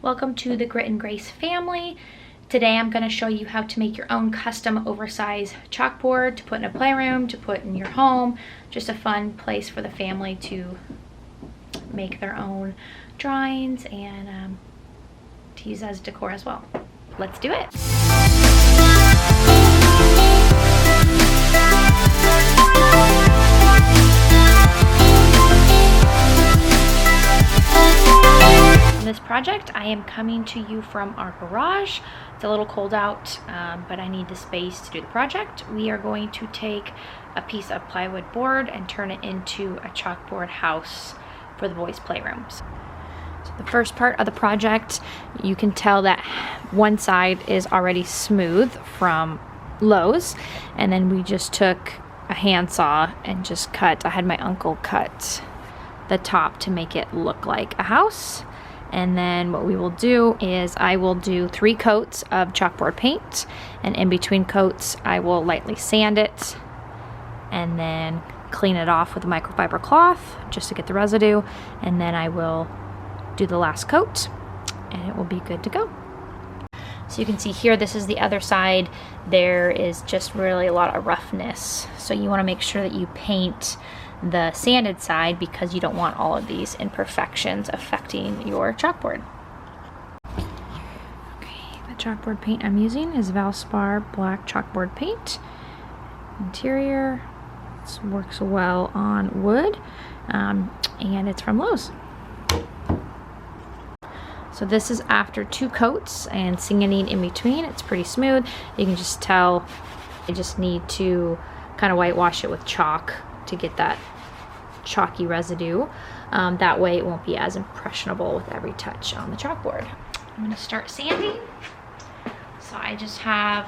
Welcome to the Grit and Grace family. Today I'm going to show you how to make your own custom oversized chalkboard to put in a playroom, to put in your home. Just a fun place for the family to make their own drawings and to use as decor as well. Let's do it. This project, I am coming to you from our garage. It's a little cold out, but I need the space to do the project. We are going to take a piece of plywood board and turn it into a chalkboard house for the boys' playrooms. So the first part of the project, you can tell that one side is already smooth from Lowe's, and then we just took a handsaw and just cut. I had my uncle cut the top to make it look like a house. And then what we will do is I will do 3 coats of chalkboard paint, and in between coats I will lightly sand it and then clean it off with a microfiber cloth just to get the residue, and then I will do the last coat and it will be good to go. So you can see here, this is the other side. There is just really a lot of roughness, so you want to make sure that you paint the sanded side because you don't want all of these imperfections affecting your chalkboard. Okay, the chalkboard paint I'm using is Valspar black chalkboard paint. Interior, this works well on wood, and it's from Lowe's. So this is after 2 coats and sanding in between. It's pretty smooth. You can just tell I just need to kind of whitewash it with chalk to get that chalky residue. That way it won't be as impressionable with every touch on the chalkboard. I'm going to start sanding. So I just have,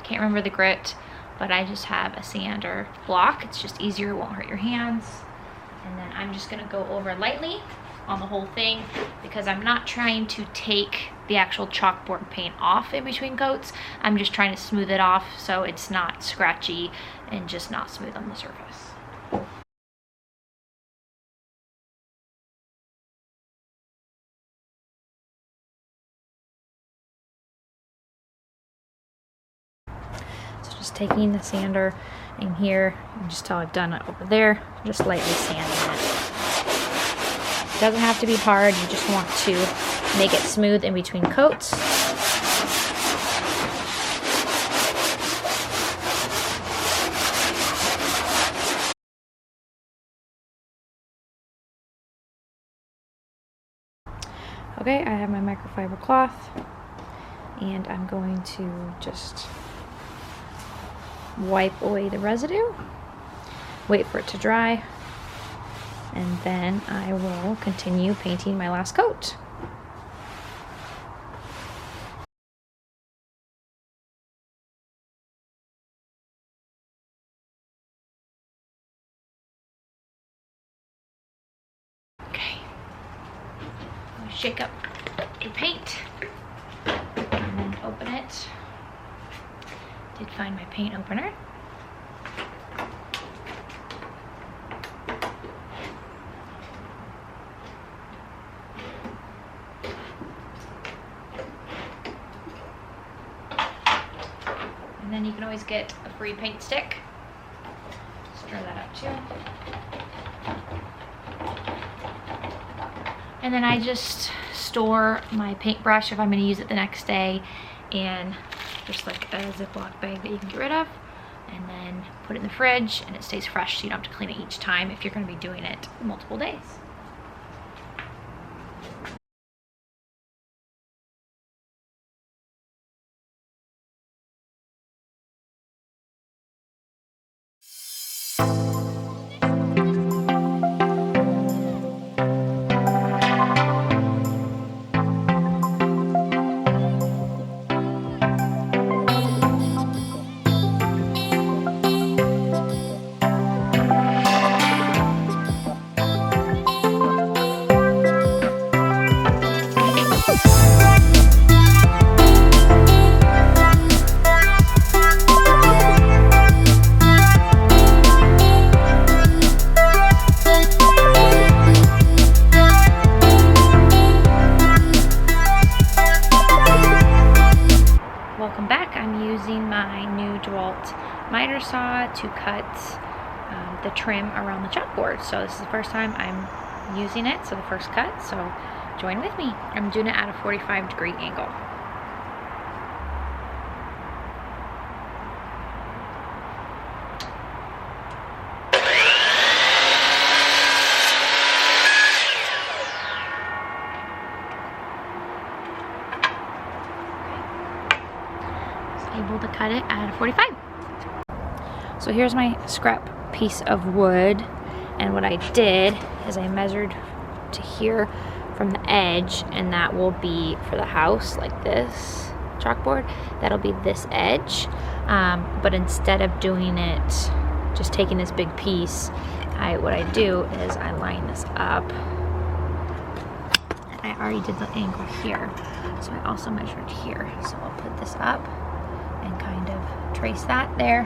can't remember the grit, but I just have a sander block. It's just easier, it won't hurt your hands. And then I'm just going to go over lightly on the whole thing because I'm not trying to take the actual chalkboard paint off in between coats. I'm just trying to smooth it off so it's not scratchy and just not smooth on the surface. So just taking the sander in here, you can just tell I've done it over there, just lightly sanding it. It doesn't have to be hard, you just want to make it smooth in between coats. Okay, I have my microfiber cloth and I'm going to just wipe away the residue, wait for it to dry, and then I will continue painting my last coat. Okay, shake up the paint and then open it. Did find my paint opener. And then you can always get a free paint stick. Stir that up too. And then I just store my paintbrush if I'm going to use it the next day in just like a Ziploc bag that you can get rid of, and then put it in the fridge and it stays fresh so you don't have to clean it each time if you're going to be doing it multiple days. I'm using my new DeWalt miter saw to cut the trim around the chalkboard. So this is the first time I'm using it, so the first cut, so join with me. I'm doing it at a 45-degree angle. Able to cut it at a 45. So here's my scrap piece of wood, and what I did is I measured to here from the edge, and that will be for the house, like this chalkboard, that'll be this edge. But instead of doing it, just taking this big piece, what I do is I line this up. I already did the angle here, so I also measured here. So I'll put this up and kind of trace that there,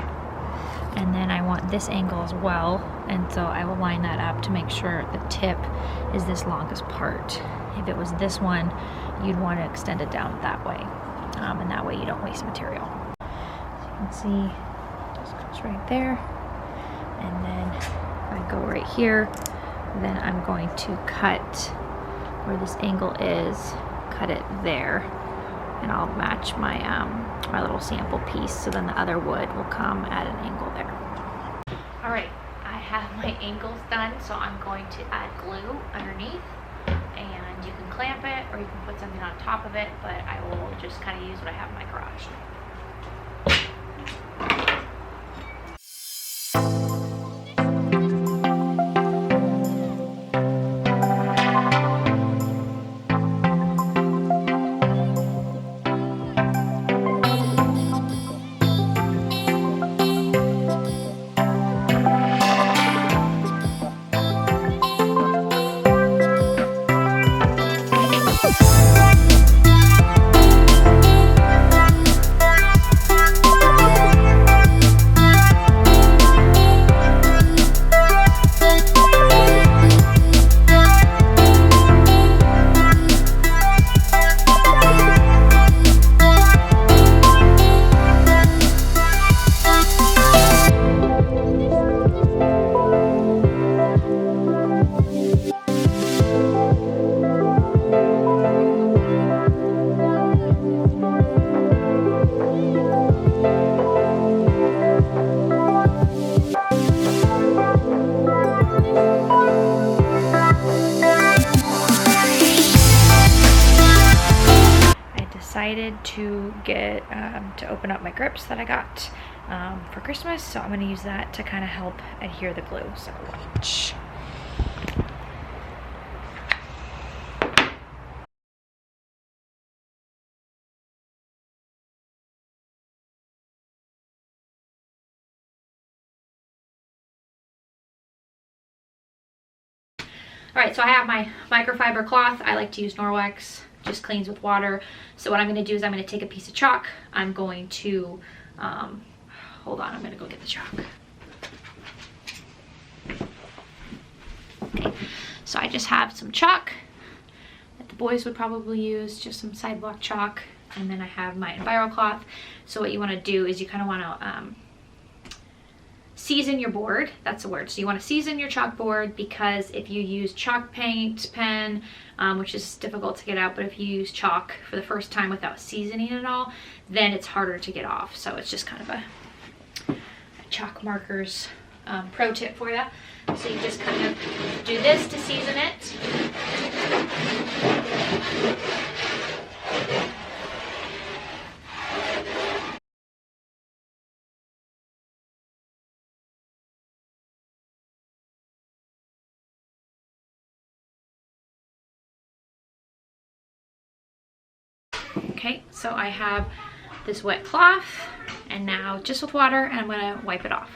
and then I want this angle as well, and so I will line that up to make sure the tip is this longest part. If it was this one, you'd want to extend it down that way, and that way you don't waste material. So you can see it just goes right there, and then if I go right here, then I'm going to cut where this angle is, cut it there, and I'll match my my little sample piece, so then the other wood will come at an angle there. All right, I have my angles done, so I'm going to add glue underneath, and you can clamp it or you can put something on top of it, but I will just kind of use what I have in my garage. Decided to get to open up my grips that I got for Christmas, so I'm going to use that to kind of help adhere the glue. So watch. All right, so I have my microfiber cloth. I like to use Norwex. Just cleans with water. So what I'm going to do is I'm going to take a piece of chalk. I'm going to hold on, I'm going to go get the chalk. Okay, so I just have some chalk that the boys would probably use, just some sidewalk chalk, and then I have my Enviro cloth. So what you want to do is you kind of want to season your board. That's the word. So you want to season your chalkboard, because if you use chalk paint pen, which is difficult to get out, but if you use chalk for the first time without seasoning it all, then it's harder to get off. So it's just kind of a chalk markers pro tip for you. So you just kind of do this to season it. Okay, so I have this wet cloth, and now just with water, and I'm gonna wipe it off.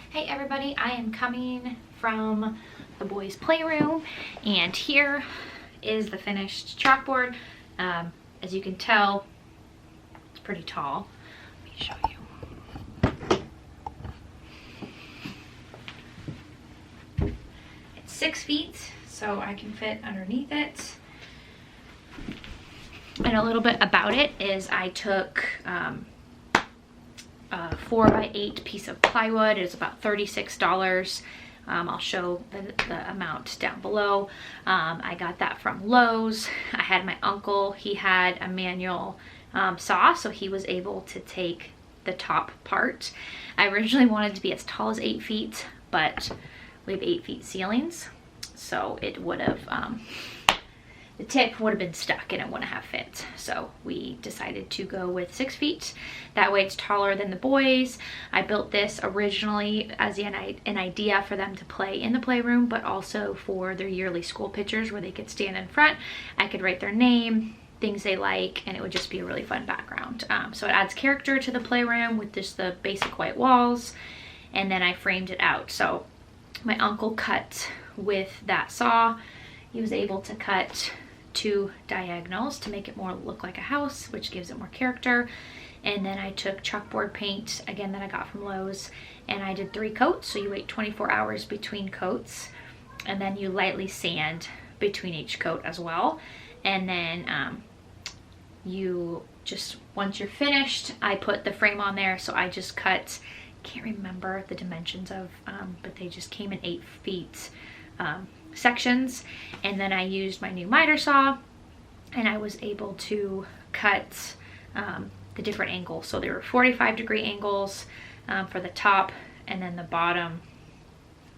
Hey everybody, I am coming from the boys' playroom, and here is the finished chalkboard. As you can tell, it's pretty tall. Let me show you. 6 feet, so I can fit underneath it. And a little bit about it is I took a 4x8 piece of plywood. It's about $36. I'll show the amount down below. I got that from Lowe's. I had my uncle, he had a manual saw, so he was able to take the top part. I originally wanted to be as tall as 8 feet, but we have 8 feet ceilings, so it would have, the tip would have been stuck and it wouldn't have fit. So we decided to go with 6 feet. That way it's taller than the boys. I built this originally as an idea for them to play in the playroom, but also for their yearly school pictures where they could stand in front. I could write their name, things they like, and it would just be a really fun background. So it adds character to the playroom with just the basic white walls, and then I framed it out. So my uncle cut with that saw. He was able to cut 2 diagonals to make it more look like a house, which gives it more character. And then I took chalkboard paint, again, that I got from Lowe's, and I did 3 coats. So you wait 24 hours between coats, and then you lightly sand between each coat as well. And then you just, once you're finished, I put the frame on there. So I just cut, can't remember the dimensions of, but they just came in 8 feet sections. And then I used my new miter saw, and I was able to cut the different angles. So there were 45-degree angles for the top, and then the bottom,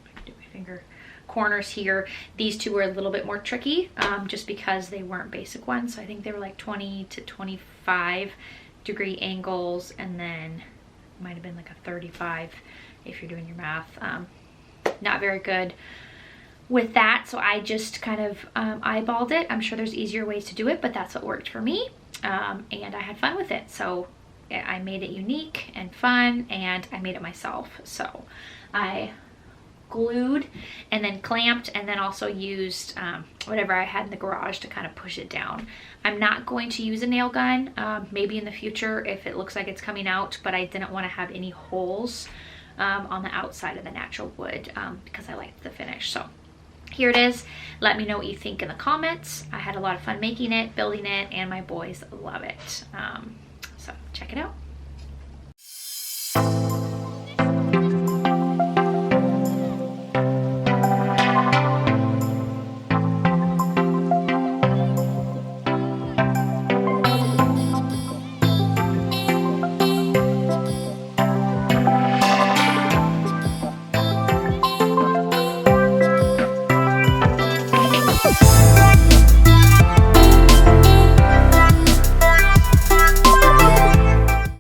I can do my finger, corners here. These 2 were a little bit more tricky just because they weren't basic ones. So I think they were like 20 to 25-degree angles, and then might have been like a 35 if you're doing your math. Not very good with that, so I just kind of eyeballed it. I'm sure there's easier ways to do it, but that's what worked for me, and I had fun with it. So I made it unique and fun, and I made it myself. So I glued and then clamped, and then also used whatever I had in the garage to kind of push it down. I'm not going to use a nail gun, maybe in the future if it looks like it's coming out, but I didn't want to have any holes on the outside of the natural wood because I liked the finish. So here it is. Let me know what you think in the comments. I had a lot of fun making it, building it, and my boys love it. So check it out.